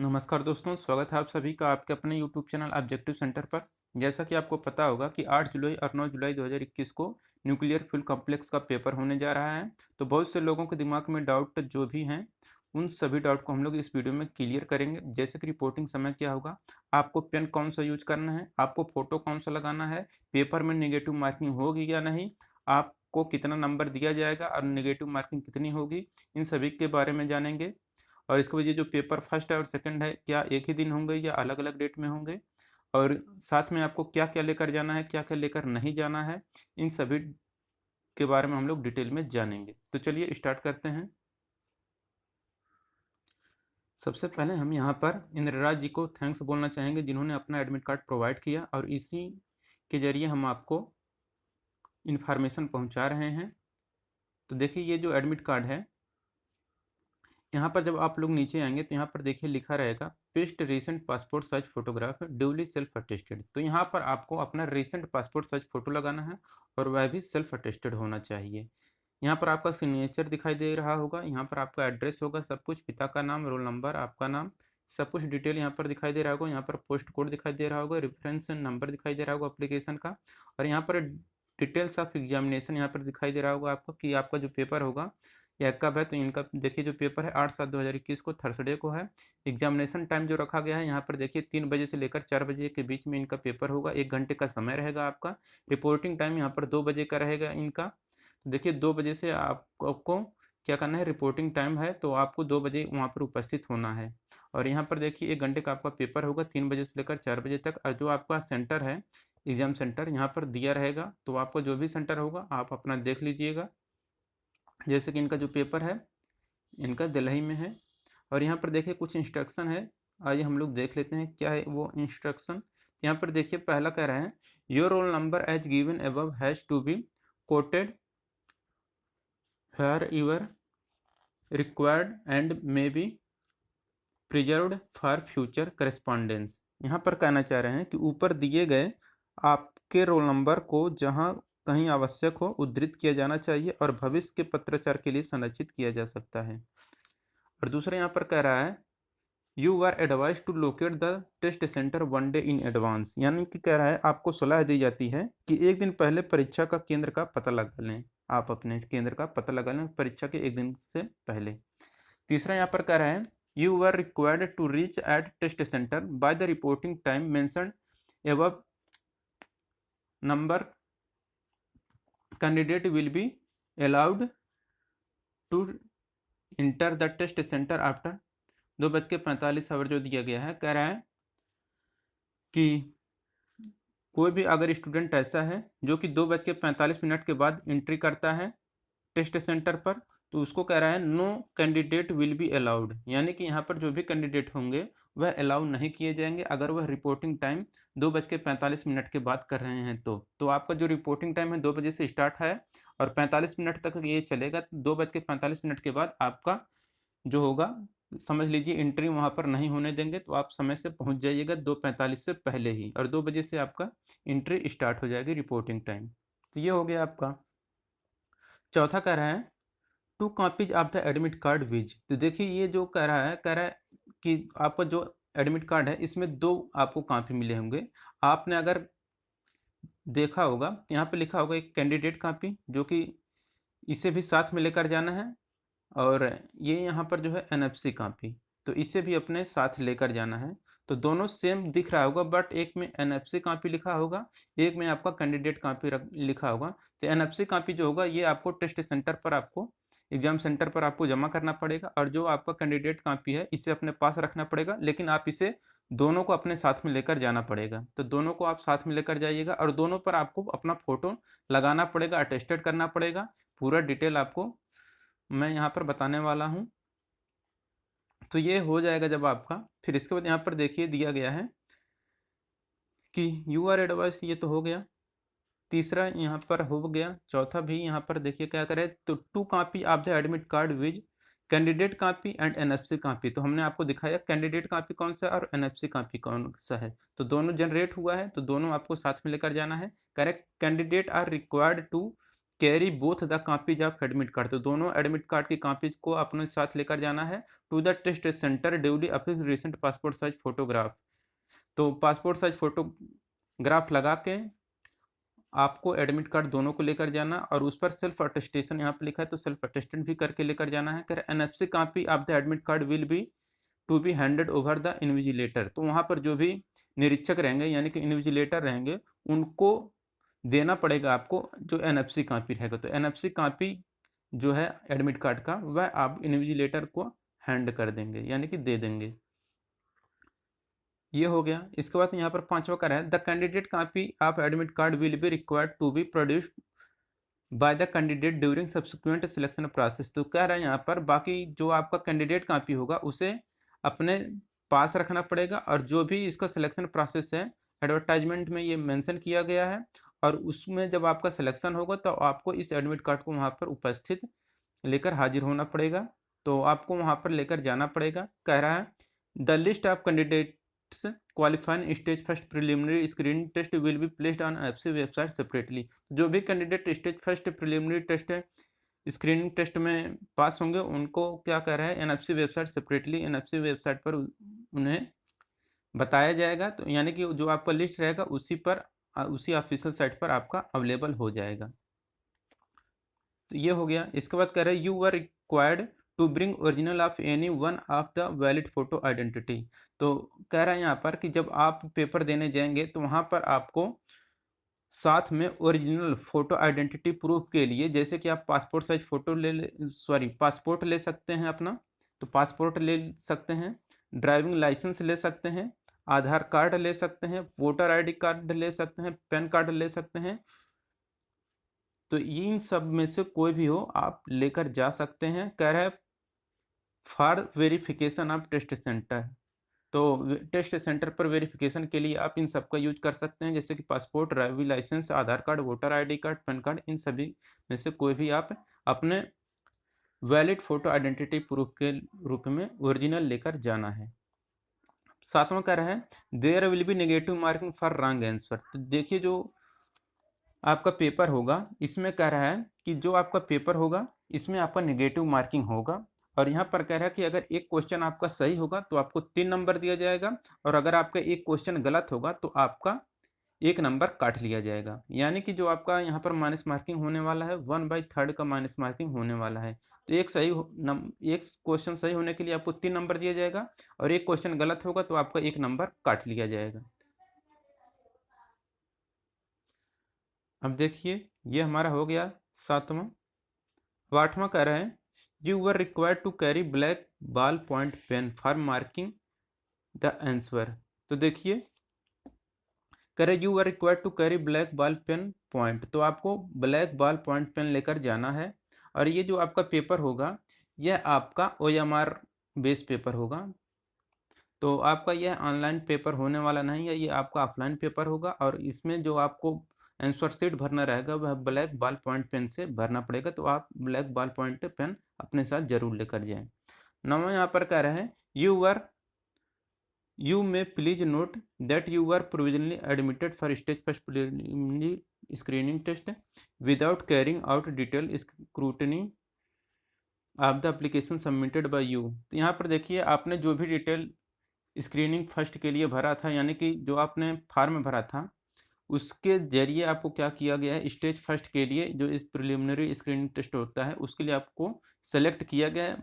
नमस्कार दोस्तों, स्वागत है आप सभी का आपके अपने यूट्यूब चैनल ऑब्जेक्टिव सेंटर पर। जैसा कि आपको पता होगा कि 8 जुलाई और 9 जुलाई 2021 को न्यूक्लियर फ्यूल कॉम्प्लेक्स का पेपर होने जा रहा है। तो बहुत से लोगों के दिमाग में डाउट जो भी हैं, उन सभी डाउट को हम लोग इस वीडियो में क्लियर करेंगे। जैसे कि रिपोर्टिंग समय क्या होगा, आपको पेन कौन सा यूज करना है, आपको फोटो कौन सा लगाना है, पेपर में नेगेटिव मार्किंग होगी या नहीं, आपको कितना नंबर दिया जाएगा और नेगेटिव मार्किंग कितनी होगी, इन सभी के बारे में जानेंगे। और इसके वजह जो पेपर फर्स्ट है और सेकंड है, क्या एक ही दिन होंगे या अलग अलग डेट में होंगे, और साथ में आपको क्या क्या लेकर जाना है, क्या क्या लेकर नहीं जाना है, इन सभी के बारे में हम लोग डिटेल में जानेंगे। तो चलिए स्टार्ट करते हैं। सबसे पहले हम यहाँ पर इंद्रराज जी को थैंक्स बोलना चाहेंगे, जिन्होंने अपना एडमिट कार्ड प्रोवाइड किया और इसी के जरिए हम आपको इन्फॉर्मेशन पहुँचा रहे हैं। तो देखिए, ये जो एडमिट कार्ड है, यहाँ पर जब आप लोग नीचे आएंगे तो यहाँ पर देखिए लिखा रहेगा paste recent passport size photograph duly self attested. तो यहाँ पर आपको अपना रीसेंट पासपोर्ट साइज फोटो लगाना है और वह भी सेल्फ अटेस्टेड होना चाहिए। यहाँ पर आपका सिग्नेचर दिखाई दे रहा होगा, यहाँ पर आपका एड्रेस होगा, सब कुछ, पिता का नाम, रोल नंबर, आपका नाम, सब कुछ डिटेल यहाँ पर दिखाई दे रहा होगा। यहाँ पर पोस्ट कोड दिखाई दे रहा होगा, रेफरेंस नंबर दिखाई दे रहा होगा एप्लीकेशन का, और यहाँ पर डिटेल्स ऑफ एग्जामिनेशन यहाँ पर दिखाई दे रहा होगा आपको कि आपका जो पेपर होगा यह कब है। तो इनका देखिए जो पेपर है 8/7/2021 को थर्सडे को है। एग्जामिनेशन टाइम जो रखा गया है यहाँ पर देखिए 3 बजे से लेकर 4 बजे के बीच में इनका पेपर होगा। 1 घंटे का समय रहेगा आपका। रिपोर्टिंग टाइम यहाँ पर 2 बजे का रहेगा इनका। तो देखिए 2 बजे से आपको क्या करना है, रिपोर्टिंग टाइम है तो आपको 2 बजे वहाँ पर उपस्थित होना है। और यहाँ पर देखिए 1 घंटे का आपका पेपर होगा, 3 बजे से लेकर 4 बजे तक। और जो आपका सेंटर है, एग्जाम सेंटर यहाँ पर दिया रहेगा, तो आपको जो भी सेंटर होगा आप अपना देख लीजिएगा। जैसे कि इनका जो पेपर है इनका दिल्ली में है। और यहाँ पर देखिए कुछ इंस्ट्रक्शन है, आइए हम लोग देख लेते हैं क्या है वो इंस्ट्रक्शन। यहाँ पर देखिए पहला कह रहे हैं, your roll number as given above has to be quoted where you're required and may be preserved for future correspondence. यहाँ पर कहना चाह रहे हैं कि ऊपर दिए गए आपके रोल नंबर को जहाँ कहीं आवश्यक हो उद्धृत किया जाना चाहिए और भविष्य के पत्राचार के लिए संरक्षित किया जा सकता है। और दूसरा यहाँ पर कह रहा है, you are advise to locate the test centre 1 day in advance. यानी कि कह रहा है आपको सलाह दी जाती है कि 1 दिन पहले परीक्षा का केंद्र का पता लगा लें। आप अपने केंद्र का पता लगा लें परीक्षा के 1 दिन से पहले। तीसरा यहाँ पर कह रहा है, you are required to reach at test centre by the reporting time mentioned above number candidate will be allowed to enter the test centre after 2:45 जो दिया गया है। कह रहा है कि कोई भी अगर स्टूडेंट ऐसा है जो कि 2:45 के बाद एंट्री करता है टेस्ट सेंटर पर, तो उसको कह रहा है no candidate will be allowed. यानी कि यहाँ पर जो भी कैंडिडेट होंगे वह अलाउ नहीं किए जाएंगे अगर वह रिपोर्टिंग टाइम 2:45 के बाद कर रहे हैं। तो आपका जो रिपोर्टिंग टाइम है 2 बजे से स्टार्ट है और 45 मिनट तक ये चलेगा। 2:45 के बाद आपका जो होगा, समझ लीजिए एंट्री वहाँ पर नहीं होने देंगे, तो आप समय से पहुँच जाइएगा 2:45 से पहले ही, और 2 बजे से आपका एंट्री स्टार्ट हो जाएगी रिपोर्टिंग टाइम। तो ये हो गया आपका। चौथा कह रहा है, two copies of the admit card viz. तो देखिए ये जो कह रहा है कि आपका जो एडमिट कार्ड है इसमें 2 आपको कॉपी मिले होंगे। आपने अगर देखा होगा तो यहाँ पे लिखा होगा एक कैंडिडेट कॉपी, जो कि इसे भी साथ में लेकर जाना है, और ये यहाँ पर जो है एनएफसी कॉपी, तो इसे भी अपने साथ लेकर जाना है। तो दोनों सेम दिख रहा होगा, बट एक में एनएफसी कॉपी लिखा होगा, एक में आपका कैंडिडेट कॉपी लिखा होगा। तो एनएफसी कॉपी जो होगा ये आपको टेस्ट सेंटर पर, आपको एग्जाम सेंटर पर आपको जमा करना पड़ेगा, और जो आपका कैंडिडेट कॉपी है इसे अपने पास रखना पड़ेगा। लेकिन आप इसे दोनों को अपने साथ में लेकर जाना पड़ेगा। तो दोनों को आप साथ में लेकर जाइएगा और दोनों पर आपको अपना फोटो लगाना पड़ेगा, अटेस्टेड करना पड़ेगा। पूरा डिटेल आपको मैं यहाँ पर बताने वाला हूँ। तो ये हो जाएगा जब आपका, फिर इसके बाद यहाँ पर देखिए दिया गया है कि यू आर एडवाइस, ये तो हो गया। तीसरा यहाँ पर हो गया। चौथा भी यहाँ पर देखिए क्या करे, तो two copy of the admit card viz candidate copy and NFC copy. तो हमने आपको दिखाया कैंडिडेट कॉपी कौन सा और एनएफसी कॉपी कौन सा है, तो दोनों जनरेट हुआ है, तो दोनों आपको साथ में लेकर जाना है। Correct, candidate are required to carry both the copies of admit card, तो दोनों एडमिट कार्ड की कॉपीज को अपने साथ लेकर जाना है। To the test centre duly अपनी रिसेंट पासपोर्ट साइज फोटोग्राफ, तो पासपोर्ट साइज फोटोग्राफ लगा के आपको एडमिट कार्ड दोनों को लेकर जाना, और उस पर सेल्फ अटेस्टेशन यहाँ पे लिखा है तो सेल्फ अटेस्टेड भी करके लेकर जाना है। कह NFC copy of the admit card will be to be handed over the invigilator, तो वहाँ पर जो भी निरीक्षक रहेंगे यानी कि इन्विजिलेटर रहेंगे उनको देना पड़ेगा आपको जो एनएफसी कॉपी रहेगा। तो एनएफसी कॉपी जो है एडमिट कार्ड का वह आप इन्विजिलेटर को हैंड कर देंगे यानी कि दे देंगे। ये हो गया। इसके बाद यहाँ पर पांचवा का है the candidate copy of admit card will be required to be produced by the candidate during subsequent selection process, तो कह रहा है यहाँ पर बाकी जो आपका कैंडिडेट कॉपी होगा उसे अपने पास रखना पड़ेगा, और जो भी इसका सिलेक्शन प्रोसेस है एडवर्टाइजमेंट में ये मेंशन किया गया है, और उसमें जब आपका सिलेक्शन होगा तो आपको इस एडमिट कार्ड को वहाँ पर उपस्थित लेकर हाजिर होना पड़ेगा, तो आपको वहाँ पर लेकर जाना पड़ेगा। कह रहा है the list of candidates qualifying stage first preliminary screening test will be placed on NFC website separately, जो भी candidate stage first preliminary test screening test में पास होंगे उनको क्या कह रहा है NFC website separately, NFC website पर उन्हें बताया जाएगा, तो यानी कि जो आपका लिस्ट रहेगा उसी पर उसी ऑफिशियल साइट पर आपका अवेलेबल हो जाएगा। तो ये हो गया। इसके बाद कह रहे हैं you were required to bring original of any one of the valid photo identity, तो कह रहा है यहाँ पर कि जब आप पेपर देने जाएंगे तो वहाँ पर आपको साथ में ओरिजिनल फोटो आइडेंटिटी प्रूफ के लिए, जैसे कि आप पासपोर्ट साइज फोटो पासपोर्ट ले सकते हैं अपना, तो पासपोर्ट ले सकते हैं, ड्राइविंग लाइसेंस ले सकते हैं, आधार कार्ड ले सकते हैं, वोटर आईडी कार्ड ले सकते हैं, पैन कार्ड ले सकते हैं, तो इन सब में से कोई भी हो आप लेकर जा सकते हैं। कह रहा है for verification of test centre, तो टेस्ट सेंटर पर वेरिफिकेशन के लिए आप इन सब का यूज कर सकते हैं, जैसे कि passport, driving licence, Aadhaar card, voter ID card, PAN card, इन सभी में से कोई भी आप अपने वैलिड फोटो आइडेंटिटी प्रूफ के रूप में ओरिजिनल लेकर जाना है। सातवां कह रहा है there will be negative marking for wrong answer, तो देखिए जो आपका पेपर होगा इसमें कह रहा है कि जो आपका पेपर होगा इसमें आपका नेगेटिव मार्किंग होगा, और यहाँ पर कह रहा है कि अगर एक क्वेश्चन आपका सही होगा तो आपको 3 नंबर दिया जाएगा, और अगर आपका एक क्वेश्चन गलत होगा तो आपका 1 नंबर काट लिया जाएगा, यानी कि जो आपका यहाँ पर माइनस मार्किंग होने वाला है 1/3 का माइनस मार्किंग होने वाला है। तो एक क्वेश्चन सही होने के लिए आपको 3 नंबर दिया जाएगा, और एक क्वेश्चन गलत होगा तो आपका 1 नंबर काट लिया जाएगा। अब देखिए ये हमारा हो गया 7वां। 8वां कह रहे हैं you were required to carry black ball point pen for marking the answer, तो देखिए कह रहे you were required to carry black ball pen point, तो आपको ब्लैक बॉल पॉइंट पेन लेकर जाना है, और ये जो आपका पेपर होगा यह आपका OMR बेस पेपर होगा, तो आपका यह ऑनलाइन पेपर होने वाला नहीं है, ये आपका ऑफलाइन पेपर होगा, और इसमें जो आपको आंसर शीट भरना रहेगा वह ब्लैक बॉल पॉइंट पेन से भरना पड़ेगा, तो आप ब्लैक बॉल पॉइंट पेन अपने साथ जरूर लेकर जाएं। 9वां यहाँ पर कह रहे हैं you may please note that you were provisionally admitted for stage first preliminary screening test without carrying out detail scrutiny of the application submitted by you, तो यहाँ पर देखिए आपने जो भी डिटेल स्क्रीनिंग फर्स्ट के लिए भरा था, यानी कि जो आपने फॉर्म भरा था उसके जरिए आपको क्या किया गया है, स्टेज फर्स्ट के लिए जो इस प्रिलिमिनरी स्क्रीनिंग टेस्ट होता है उसके लिए आपको सेलेक्ट किया गया है,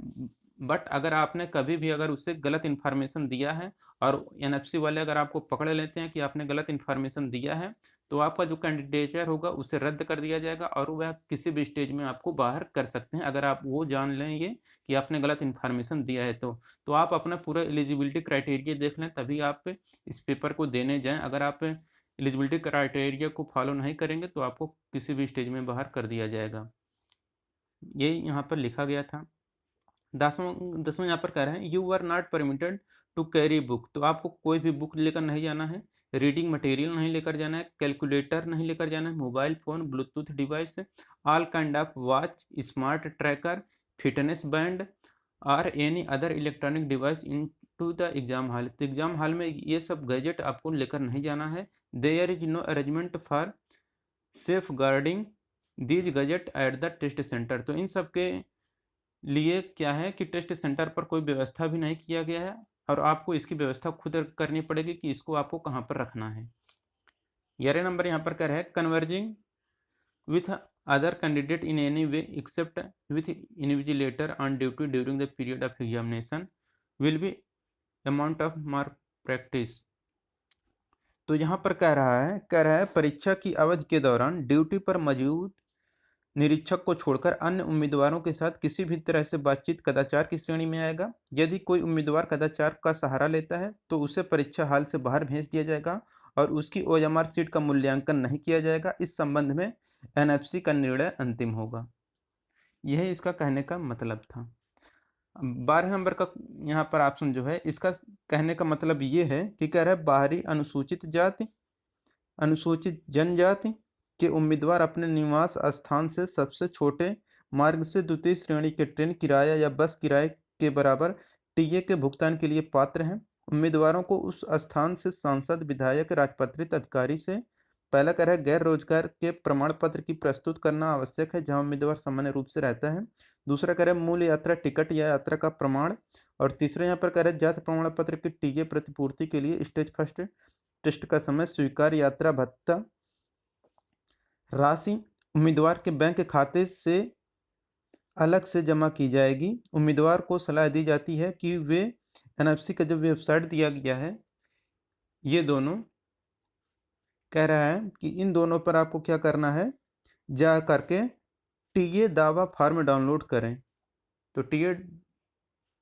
बट अगर आपने कभी भी अगर उससे गलत इन्फॉर्मेशन दिया है और एनएफसी वाले अगर आपको पकड़ लेते हैं कि आपने गलत इन्फॉर्मेशन दिया है तो आपका जो कैंडिडेचर होगा उसे रद्द कर दिया जाएगा, और वह किसी भी स्टेज में आपको बाहर कर सकते हैं अगर आप वो जान लेंगे कि आपने गलत इन्फॉर्मेशन दिया है। तो आप अपना पूरा एलिजिबिलिटी क्राइटेरिया देख लें तभी आप इस पेपर को देने जाएं, अगर आप एलिजिबिलिटी क्राइटेरिया को फॉलो नहीं करेंगे तो आपको किसी भी स्टेज में बाहर कर दिया जाएगा, ये यहाँ पर लिखा गया था। 10वां यहाँ पर कह रहे हैं you are not permitted to carry book, तो आपको कोई भी बुक लेकर नहीं जाना है, रीडिंग मटेरियल नहीं लेकर जाना है, कैलकुलेटर नहीं लेकर जाना है, mobile phone, Bluetooth device, all kind of watch, smart tracker, fitness band और any other electronic device in to the exam hall, तो एग्जाम हॉल में ये सब गैजेट आपको लेकर नहीं जाना है। There is no arrangement for safeguarding these gadget at the test centre. तो इन सब के लिए क्या है कि टेस्ट सेंटर पर कोई व्यवस्था भी नहीं किया गया है और आपको इसकी व्यवस्था खुद करनी पड़ेगी कि इसको आपको कहाँ पर रखना है। 11 नंबर यहाँ पर क्या है, converging with other candidate in any way except with invigilator on duty during the period of examination will be amount of mark practice। तो यहाँ पर कह रहा है परीक्षा की अवधि के दौरान ड्यूटी पर मौजूद निरीक्षक को छोड़कर अन्य उम्मीदवारों के साथ किसी भी तरह से बातचीत कदाचार की श्रेणी में आएगा। यदि कोई उम्मीदवार कदाचार का सहारा लेता है तो उसे परीक्षा हाल से बाहर भेज दिया जाएगा और उसकी OMR सीट का मूल्यांकन नहीं किया जाएगा। इस संबंध में NFC का निर्णय अंतिम होगा। यह इसका कहने का मतलब था। 12 नंबर का यहाँ पर ऑप्शन जो है, इसका कहने का मतलब ये है कि कह रहा है बाहरी अनुसूचित जाति, अनुसूचित जनजाति के उम्मीदवार अपने निवास स्थान से सबसे छोटे मार्ग से द्वितीय श्रेणी के ट्रेन किराया या बस किराए के बराबर टीए के भुगतान के लिए पात्र हैं। उम्मीदवारों को उस स्थान से सांसद, विधायक, राजपत्रित अधिकारी से पहला कह रहा है गैर रोजगार के प्रमाण पत्र की प्रस्तुत करना आवश्यक है जहां उम्मीदवार सामान्य रूप से रहता है। दूसरा कह रहा है मूल यात्रा टिकट या यात्रा का प्रमाण। और तीसरा यहाँ पर कह रहा है जाति प्रमाण पत्र की टीए प्रतिपूर्ति के लिए स्टेज फर्स्ट टेस्ट का समय स्वीकार यात्रा भत्ता राशि उम्मीदवार के बैंक खाते से अलग से जमा की जाएगी। उम्मीदवार को सलाह दी जाती है कि वे NFC का जो वेबसाइट दिया गया है, ये दोनों कह रहा है कि इन दोनों पर आपको क्या करना है, जा करके टीए दावा फार्म डाउनलोड करें। तो टीए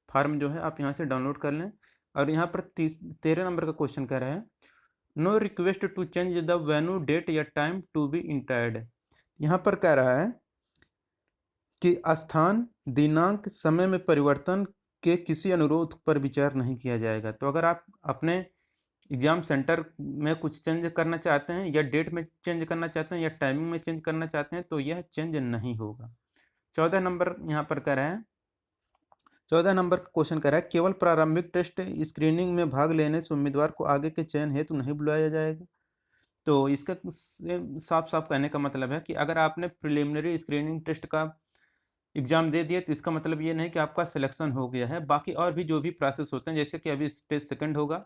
फार्म जो है आप यहाँ से डाउनलोड कर लें। और यहाँ पर 13 नंबर का क्वेश्चन कह रहा है no request to change the venue date या टाइम टू बी इंटर्ड। यहाँ पर कह रहा है कि स्थान, दिनांक, समय में परिवर्तन के किसी अनुरोध पर विचार नहीं किया जाएगा। तो अगर आप अपने एग्जाम सेंटर में कुछ चेंज करना चाहते हैं या डेट में चेंज करना चाहते हैं या टाइमिंग में चेंज करना चाहते हैं तो यह चेंज नहीं होगा। 14 नंबर यहाँ पर कह रहा है 14 नंबर का क्वेश्चन कह रहा है केवल प्रारंभिक टेस्ट स्क्रीनिंग में भाग लेने से उम्मीदवार को आगे के चयन हेतु नहीं बुलाया जाएगा। तो इसका साफ साफ कहने का मतलब है कि अगर आपने प्रिलिमिनरी स्क्रीनिंग टेस्ट का एग्जाम दे दिया तो इसका मतलब ये नहीं कि आपका सिलेक्शन हो गया है। बाकी और भी जो भी प्रोसेस होते हैं, जैसे कि अभी स्टेज सेकंड होगा,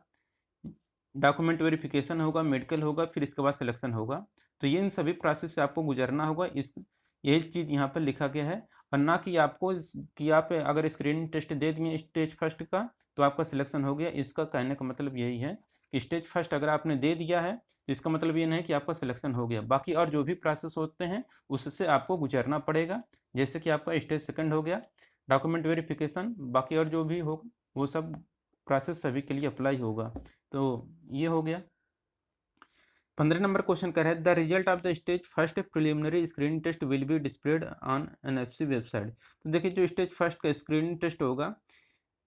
डॉक्यूमेंट वेरिफिकेशन होगा, मेडिकल होगा, फिर इसके बाद सिलेक्शन होगा। तो ये इन सभी प्रोसेस से आपको गुजरना होगा। इस यही चीज़ यहाँ पर लिखा गया है और ना कि आपको कि आप अगर स्क्रीनिंग टेस्ट दे दिए स्टेज फर्स्ट का तो आपका सिलेक्शन हो गया। इसका कहने का मतलब यही है कि स्टेज फर्स्ट अगर आपने दे दिया है तो इसका मतलब ये नहीं कि आपका सिलेक्शन हो गया। बाकी और जो भी प्रोसेस होते हैं उससे आपको गुजरना पड़ेगा। जैसे कि आपका स्टेज सेकंड हो गया, डॉक्यूमेंट वेरिफिकेशन, बाकी और जो भी होगा वो सब प्रोसेस सभी के लिए अप्लाई होगा। तो ये हो गया। 15 नंबर क्वेश्चन कर रहा है the result of the stage first preliminary screening test will be displayed on NFC website. तो देखिए जो स्टेज फर्स्ट का स्क्रीनिंग टेस्ट होगा,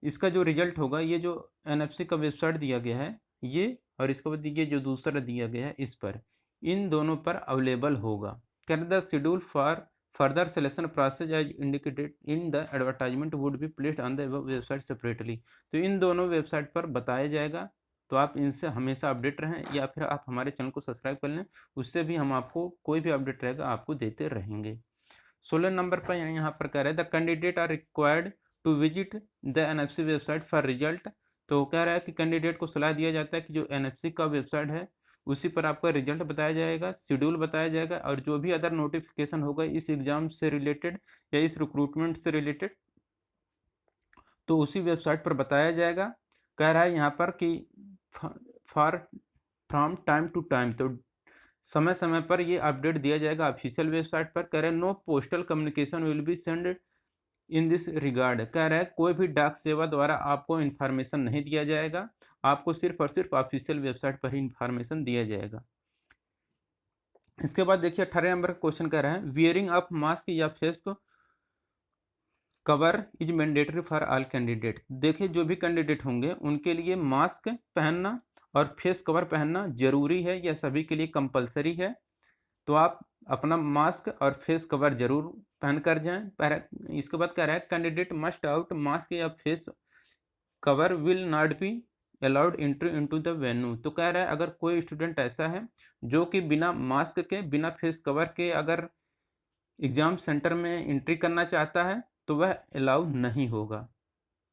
इसका जो रिजल्ट होगा ये जो NFC का वेबसाइट दिया गया है ये, और इसके बाद ये जो दूसरा दिया गया है इस पर, इन दोनों पर अवेलेबल होगा। Can the schedule for further selection process as indicated in the advertisement would be placed on the website separately. तो इन दोनों वेबसाइट पर बताया जाएगा। तो आप इनसे हमेशा अपडेट रहें या फिर आप हमारे चैनल को सब्सक्राइब कर लें, उससे भी हम आपको कोई भी अपडेट रहेगा आपको देते रहेंगे। 16 नंबर पर यहाँ पर कह रहे हैं the candidate are required to visit the NFC website for result. तो कह रहा है कि कैंडिडेट को सलाह दिया जाता है कि जो NFC का वेबसाइट है उसी पर आपका रिजल्ट बताया जाएगा, शेड्यूल बताया जाएगा और जो भी अदर नोटिफिकेशन होगा इस एग्जाम से रिलेटेड या इस रिक्रूटमेंट से रिलेटेड तो उसी वेबसाइट पर बताया जाएगा। कह रहा है यहाँ पर कि for from time to time, तो समय समय पर ये अपडेट दिया जाएगा ऑफिशियल वेबसाइट पर। कह रहे हैं no postal communication will be send in this regard. कह रहा है कोई भी डाक सेवा द्वारा आपको इन्फॉर्मेशन नहीं दिया जाएगा, आपको सिर्फ और सिर्फ ऑफिशियल वेबसाइट पर ही इन्फॉर्मेशन दिया जाएगा। इसके बाद देखिए 18 नंबर का क्वेश्चन कह रहा है वियरिंग ऑफ मास्क या फेस को cover is mandatory for all candidate. देखिए जो भी कैंडिडेट होंगे उनके लिए मास्क पहनना और फेस कवर पहनना जरूरी है, यह सभी के लिए कंपलसरी है। तो आप अपना मास्क और फेस कवर जरूर पहन कर जाएं। इसके बाद कह रहा है कैंडिडेट मस्ट आउट मास्क या face cover will not be allowed entry into the venue. तो कह रहा है अगर कोई स्टूडेंट ऐसा है जो कि बिना मास्क के बिना फेस कवर के अगर एग्ज़ाम सेंटर में एंट्री करना चाहता है तो वह अलाउ नहीं होगा,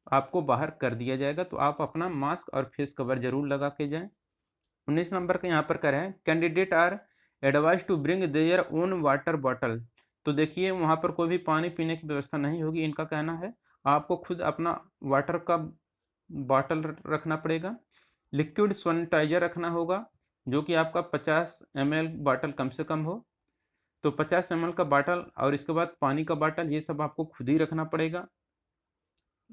आपको बाहर कर दिया जाएगा। तो आप अपना मास्क और फेस कवर जरूर लगा के जाएं। 19 नंबर का यहाँ पर कर है candidate are advise to bring their own water bottle. तो देखिए वहाँ पर कोई भी पानी पीने की व्यवस्था नहीं होगी, इनका कहना है आपको खुद अपना वाटर का बॉटल रखना पड़ेगा। लिक्विड सैनिटाइजर रखना होगा जो कि आपका 50 ml बॉटल कम से कम हो। तो 50 ml का बॉटल और इसके बाद पानी का बॉटल ये सब आपको खुद ही रखना पड़ेगा।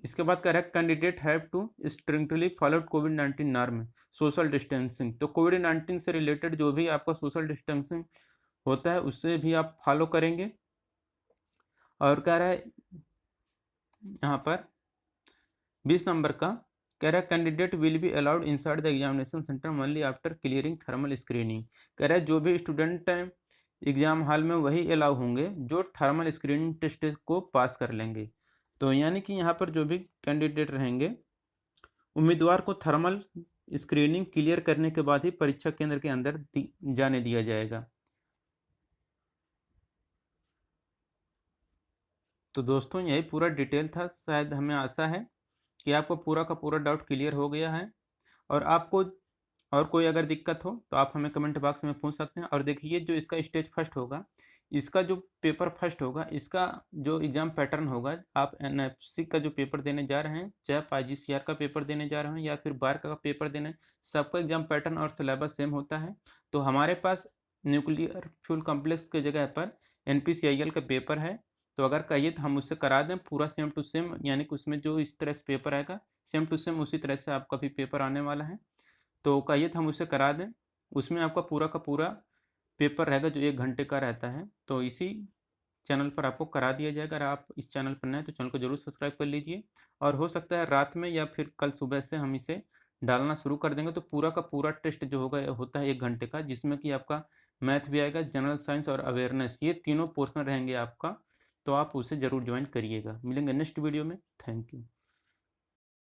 इसके बाद कह रहा है candidate have to strictly follow कोविड-19 नॉर्म, सोशल डिस्टेंसिंग। तो कोविड-19 से रिलेटेड जो भी आपका सोशल डिस्टेंसिंग होता है उससे भी आप फॉलो करेंगे। और कह रहा है यहाँ पर 20 नंबर का कह रहा है candidate will be allowed inside the examination centre only after clearing thermal screening. कह रहा है जो भी स्टूडेंट एग्जाम हॉल में वही अलाउ होंगे जो थर्मल स्क्रीनिंग टेस्ट को पास कर लेंगे। तो यानी कि यहाँ पर जो भी कैंडिडेट रहेंगे उम्मीदवार को थर्मल स्क्रीनिंग क्लियर करने के बाद ही परीक्षा केंद्र के अंदर जाने दिया जाएगा। तो दोस्तों यही पूरा डिटेल था, शायद हमें आशा है कि आपको पूरा का पूरा डाउट क्लियर हो गया है। और आपको और कोई अगर दिक्कत हो तो आप हमें कमेंट बॉक्स में पूछ सकते हैं। और देखिए जो इसका स्टेज फर्स्ट होगा, इसका जो पेपर फर्स्ट होगा, इसका जो एग्ज़ाम पैटर्न होगा, आप एनएफसी का जो पेपर देने जा रहे हैं, चाहे आप आईजीसीआर का पेपर देने जा रहे हैं या फिर बार का पेपर देने, सबका एग्ज़ाम पैटर्न और सिलेबस सेम होता है। तो हमारे पास न्यूक्लियर फ्यूल कॉम्प्लेक्स की जगह पर NPCIL का पेपर है, तो अगर कहिए तो हम उससे करा दें पूरा सेम टू सेम, यानी कि उसमें जो इस तरह से पेपर आएगा सेम टू सेम उसी तरह से आपका भी पेपर आने वाला है। तो कहिए तो हम उसे करा दें, उसमें आपका पूरा का पूरा पेपर रहेगा जो 1 घंटे का रहता है। तो इसी चैनल पर आपको करा दिया जाएगा। अगर आप इस चैनल पर नए हैं तो चैनल को जरूर सब्सक्राइब कर लीजिए। और हो सकता है रात में या फिर कल सुबह से हम इसे डालना शुरू कर देंगे। तो पूरा का पूरा टेस्ट जो होगा होता है 1 घंटे का, जिसमें कि आपका मैथ भी आएगा, जनरल साइंस और अवेयरनेस, ये तीनों पोर्शन रहेंगे आपका। तो आप उसे ज़रूर ज्वाइन करिएगा। मिलेंगे नेक्स्ट वीडियो में। Thank you.